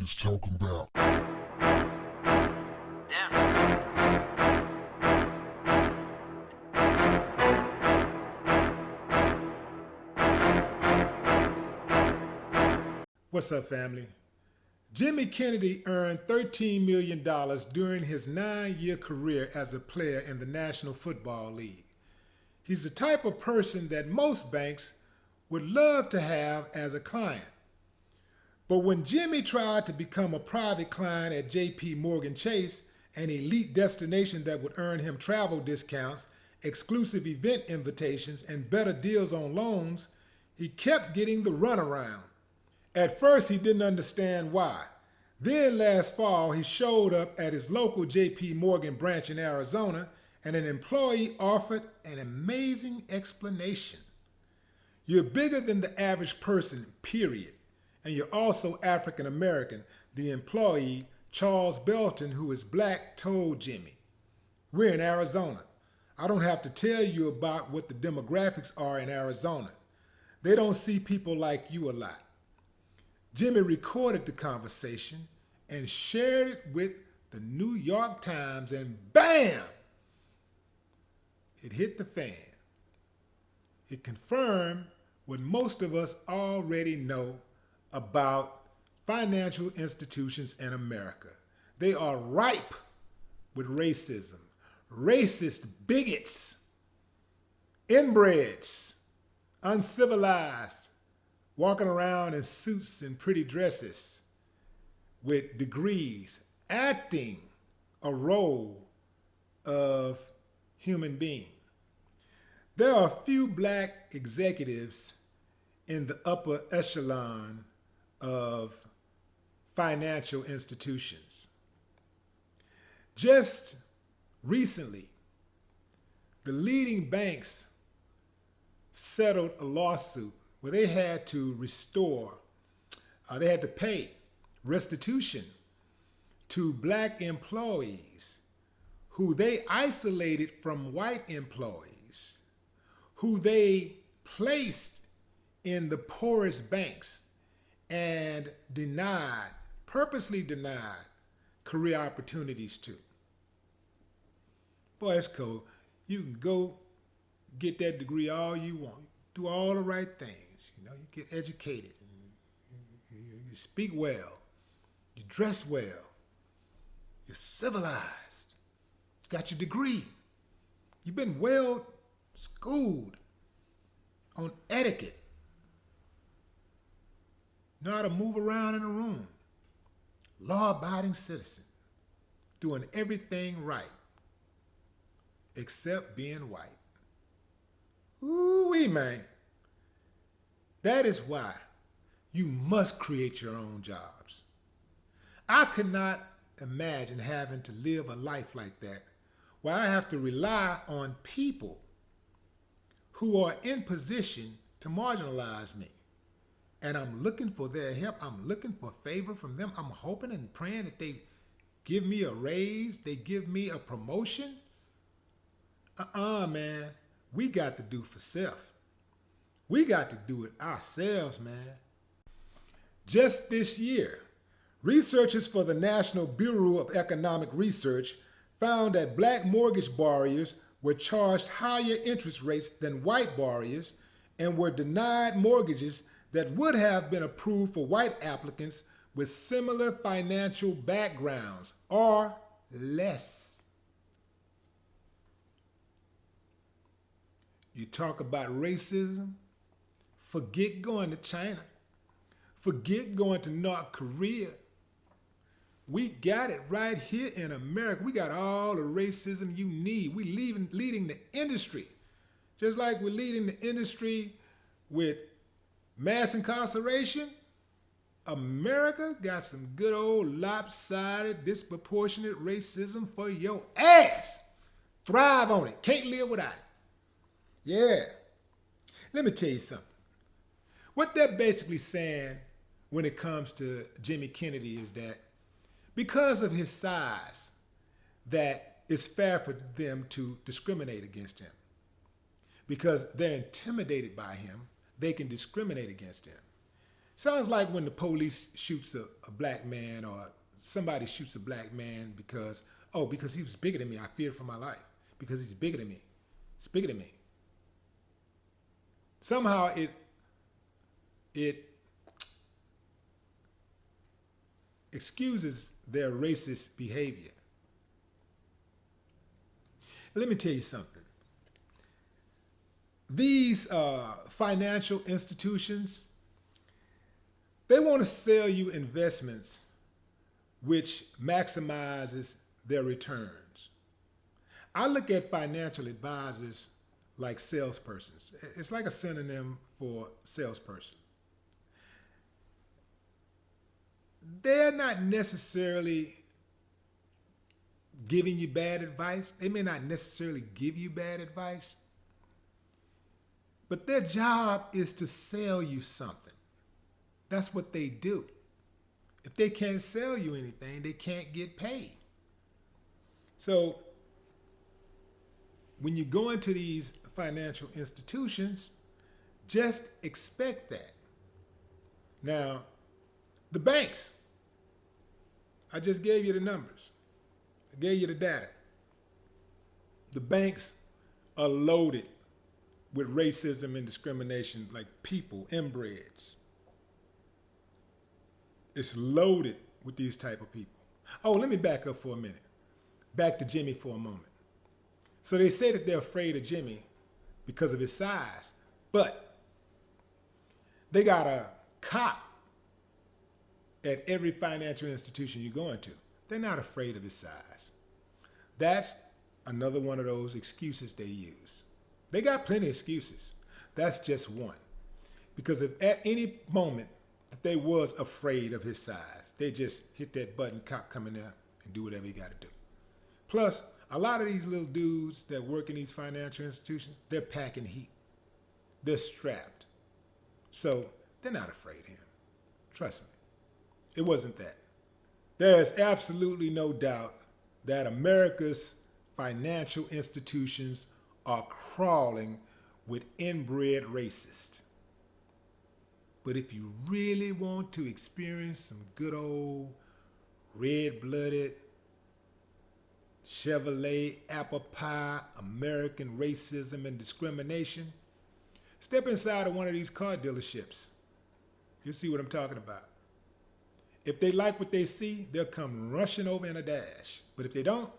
is talking about. What's up, family? Jimmy Kennedy earned $13 million during his 9-year career as a player in the National Football League. He's the type of person that most banks would love to have as a client. But when Jimmy tried to become a private client at J.P. Morgan Chase, an elite destination that would earn him travel discounts, exclusive event invitations, and better deals on loans, he kept getting the runaround. At first, he didn't understand why. Then last fall, he showed up at his local J.P. Morgan branch in Arizona, and an employee offered an amazing explanation. You're bigger than the average person, period. And you're also African American, the employee, Charles Belton, who is black, told Jimmy. We're in Arizona. I don't have to tell you about what the demographics are in Arizona. They don't see people like you a lot. Jimmy recorded the conversation and shared it with the New York Times, and bam! It hit the fan. It confirmed what most of us already know about financial institutions in America. They are ripe with racism, racist bigots, inbreds, uncivilized, walking around in suits and pretty dresses with degrees, acting a role of human being. There are a few black executives in the upper echelon of financial institutions. Just recently, the leading banks settled a lawsuit where they had to they had to pay restitution to black employees who they isolated from white employees, who they placed in the poorest banks and purposely denied career opportunities to. Boy, it's cool. You can go get that degree all you want. Do all the right things. You get educated. You speak well. You dress well. You're civilized. You got your degree. You've been well schooled on etiquette. Know how to move around in a room. Law-abiding citizen. Doing everything right. Except being white. Ooh-wee, man. That is why you must create your own jobs. I could not imagine having to live a life like that, where I have to rely on people who are in position to marginalize me. And I'm looking for their help. I'm looking for favor from them. I'm hoping and praying that they give me a raise, they give me a promotion. Man. We got to do for self. We got to do it ourselves, man. Just this year, researchers for the National Bureau of Economic Research found that black mortgage borrowers were charged higher interest rates than white borrowers and were denied mortgages that would have been approved for white applicants with similar financial backgrounds or less. You talk about racism, forget going to China. Forget going to North Korea. We got it right here in America. We got all the racism you need. We leading the industry. Just like we're leading the industry with mass incarceration, America got some good old lopsided, disproportionate racism for your ass. Thrive on it. Can't live without it. Yeah. Let me tell you something. What they're basically saying when it comes to Jimmy Kennedy is that because of his size, that it's fair for them to discriminate against him. Because they're intimidated by him, they can discriminate against him. Sounds like when the police shoots a black man, or somebody shoots a black man because he was bigger than me. I feared for my life because he's bigger than me. It's bigger than me. Somehow it excuses their racist behavior. Let me tell you something. These financial institutions, they want to sell you investments which maximizes their returns. I look at financial advisors like salespersons. It's like a synonym for salesperson. They're not necessarily giving you bad advice. They may not necessarily give you bad advice, but their job is to sell you something. That's what they do. If they can't sell you anything, they can't get paid. So when you go into these financial institutions, just expect that. Now, the banks, I just gave you the numbers. I gave you the data. The banks are loaded with racism and discrimination, like people, inbreds. It's loaded with these type of people. Oh, let me back up for a minute. Back to Jimmy for a moment. So they say that they're afraid of Jimmy because of his size, but they got a cop at every financial institution you go into. They're not afraid of his size. That's another one of those excuses they use. They got plenty of excuses. That's just one. Because if at any moment if they was afraid of his size, they just hit that button, cop come in there and do whatever he got to do. Plus, a lot of these little dudes that work in these financial institutions, they're packing heat. They're strapped. So they're not afraid of him. Trust me. It wasn't that. There is absolutely no doubt that America's financial institutions are crawling with inbred racists. But if you really want to experience some good old red-blooded, Chevrolet, apple pie, American racism and discrimination, step inside of one of these car dealerships. You'll see what I'm talking about. If they like what they see, they'll come rushing over in a dash. But if they don't,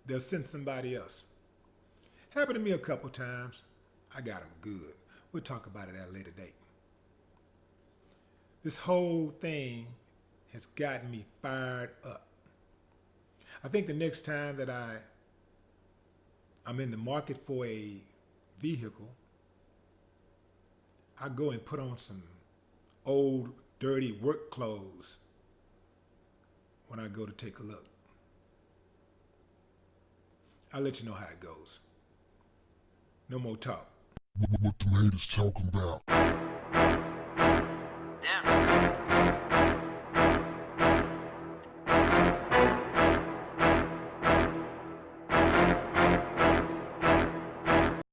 they'll send somebody else. Happened to me a couple times. I got them good. We'll talk about it at a later date. This whole thing has gotten me fired up. I think the next time that I'm in the market for a vehicle, I go and put on some old, dirty work clothes when I go to take a look. I'll let you know how it goes. No more talk. What the haters talking about?